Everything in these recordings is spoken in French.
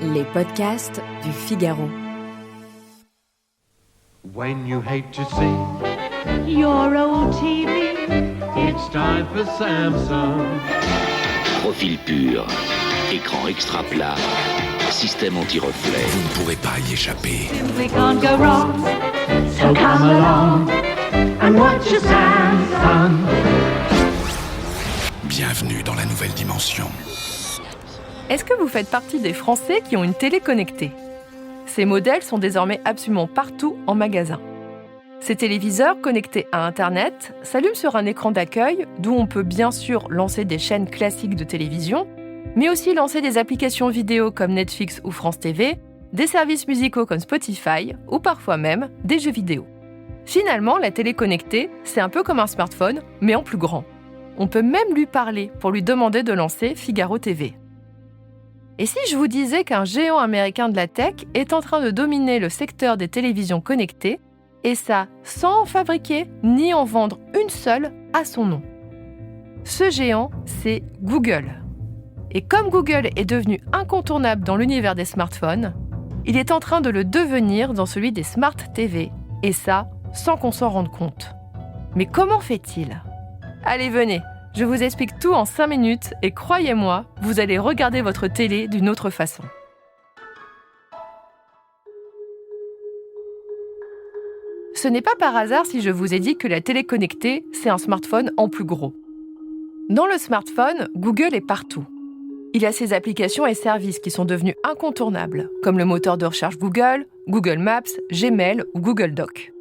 Les podcasts du Figaro. When you hate to see your old TV, it's time for Samsung. Profil pur, écran extra plat, système anti-reflet. Vous ne pourrez pas y échapper. simply can't go wrong. So come along and watch your Samsung. Bienvenue dans la nouvelle dimension. Est-ce que vous faites partie des Français qui ont une télé connectée ? Ces modèles sont désormais absolument partout en magasin. Ces téléviseurs connectés à Internet s'allument sur un écran d'accueil d'où on peut bien sûr lancer des chaînes classiques de télévision, mais aussi lancer des applications vidéo comme Netflix ou France TV, des services musicaux comme Spotify ou parfois même des jeux vidéo. Finalement, la télé connectée, c'est un peu comme un smartphone, mais en plus grand. On peut même lui parler pour lui demander de lancer Figaro TV. Et si je vous disais qu'un géant américain de la tech est en train de dominer le secteur des télévisions connectées, et ça sans en fabriquer ni en vendre une seule à son nom ? Ce géant, c'est Google. Et comme Google est devenu incontournable dans l'univers des smartphones, il est en train de le devenir dans celui des Smart TV, et ça, sans qu'on s'en rende compte. Mais comment fait-il ? Allez, venez, je vous explique tout en 5 minutes et croyez-moi, vous allez regarder votre télé d'une autre façon. Ce n'est pas par hasard si je vous ai dit que la télé connectée, c'est un smartphone en plus gros. Dans le smartphone, Google est partout. Il y a ses applications et services qui sont devenus incontournables, comme le moteur de recherche Google, Google Maps, Gmail ou Google Docs.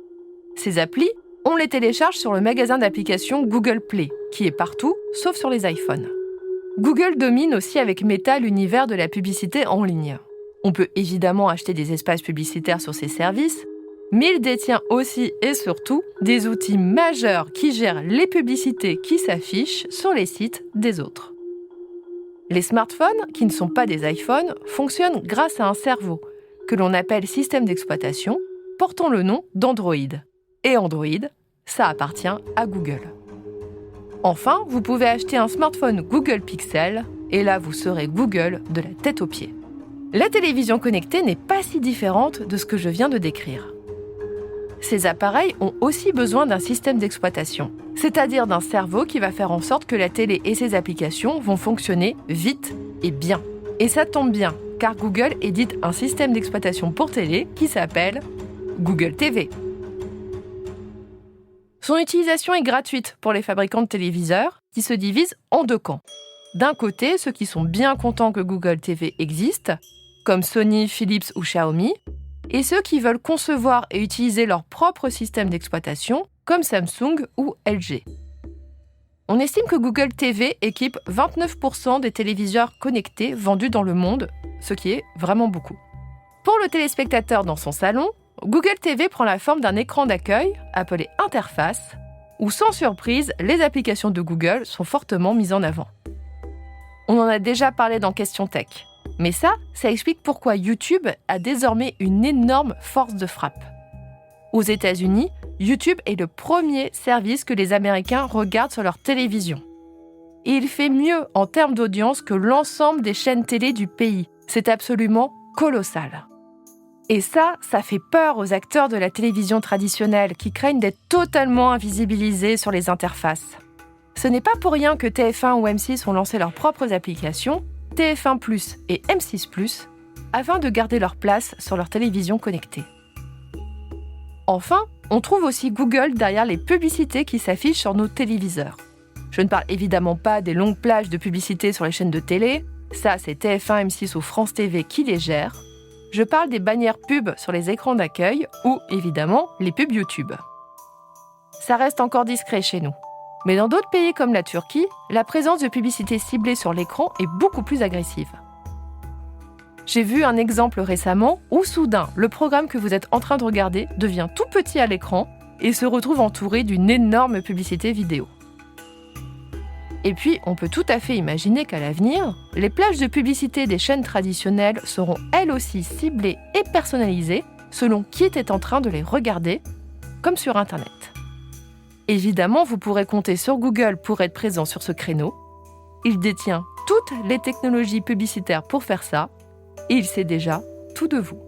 Ces applis, on les télécharge sur le magasin d'applications Google Play, qui est partout, sauf sur les iPhones. Google domine aussi avec Meta l'univers de la publicité en ligne. On peut évidemment acheter des espaces publicitaires sur ces services, mais il détient aussi et surtout des outils majeurs qui gèrent les publicités qui s'affichent sur les sites des autres. Les smartphones, qui ne sont pas des iPhones, fonctionnent grâce à un cerveau, que l'on appelle système d'exploitation, portant le nom d'Android. Et Android, ça appartient à Google. Enfin, vous pouvez acheter un smartphone Google Pixel, et là vous serez Google de la tête aux pieds. La télévision connectée n'est pas si différente de ce que je viens de décrire. Ces appareils ont aussi besoin d'un système d'exploitation, c'est-à-dire d'un cerveau qui va faire en sorte que la télé et ses applications vont fonctionner vite et bien. Et ça tombe bien, car Google édite un système d'exploitation pour télé qui s'appelle Google TV. Son utilisation est gratuite pour les fabricants de téléviseurs qui se divisent en 2 camps. D'un côté, ceux qui sont bien contents que Google TV existe, comme Sony, Philips ou Xiaomi, et ceux qui veulent concevoir et utiliser leur propre système d'exploitation, comme Samsung ou LG. On estime que Google TV équipe 29% des téléviseurs connectés vendus dans le monde, ce qui est vraiment beaucoup. Pour le téléspectateur dans son salon, Google TV prend la forme d'un écran d'accueil, appelé interface, où sans surprise, les applications de Google sont fortement mises en avant. On en a déjà parlé dans Question Tech, mais ça explique pourquoi YouTube a désormais une énorme force de frappe. Aux États-Unis, YouTube est le premier service que les Américains regardent sur leur télévision. Et il fait mieux en termes d'audience que l'ensemble des chaînes télé du pays. C'est absolument colossal. Et ça fait peur aux acteurs de la télévision traditionnelle qui craignent d'être totalement invisibilisés sur les interfaces. Ce n'est pas pour rien que TF1 ou M6 ont lancé leurs propres applications, TF1+ et M6+, afin de garder leur place sur leur télévision connectée. Enfin, on trouve aussi Google derrière les publicités qui s'affichent sur nos téléviseurs. Je ne parle évidemment pas des longues plages de publicités sur les chaînes de télé, ça c'est TF1, M6 ou France TV qui les gèrent. Je parle des bannières pubs sur les écrans d'accueil ou, évidemment, les pubs YouTube. Ça reste encore discret chez nous. Mais dans d'autres pays comme la Turquie, la présence de publicités ciblées sur l'écran est beaucoup plus agressive. J'ai vu un exemple récemment où soudain, le programme que vous êtes en train de regarder devient tout petit à l'écran et se retrouve entouré d'une énorme publicité vidéo. Et puis, on peut tout à fait imaginer qu'à l'avenir, les plages de publicité des chaînes traditionnelles seront elles aussi ciblées et personnalisées selon qui était en train de les regarder, comme sur Internet. Évidemment, vous pourrez compter sur Google pour être présent sur ce créneau. Il détient toutes les technologies publicitaires pour faire ça, et il sait déjà tout de vous.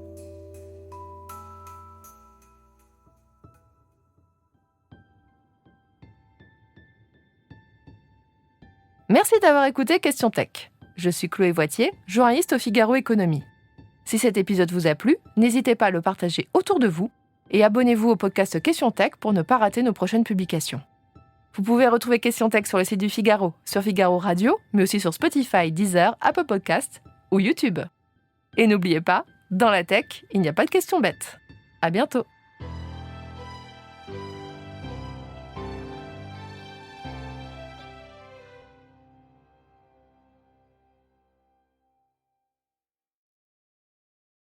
Merci d'avoir écouté Question Tech. Je suis Chloé Voitier, journaliste au Figaro Économie. Si cet épisode vous a plu, n'hésitez pas à le partager autour de vous et abonnez-vous au podcast Question Tech pour ne pas rater nos prochaines publications. Vous pouvez retrouver Question Tech sur le site du Figaro, sur Figaro Radio, mais aussi sur Spotify, Deezer, Apple Podcasts ou YouTube. Et n'oubliez pas, dans la tech, il n'y a pas de questions bêtes. À bientôt.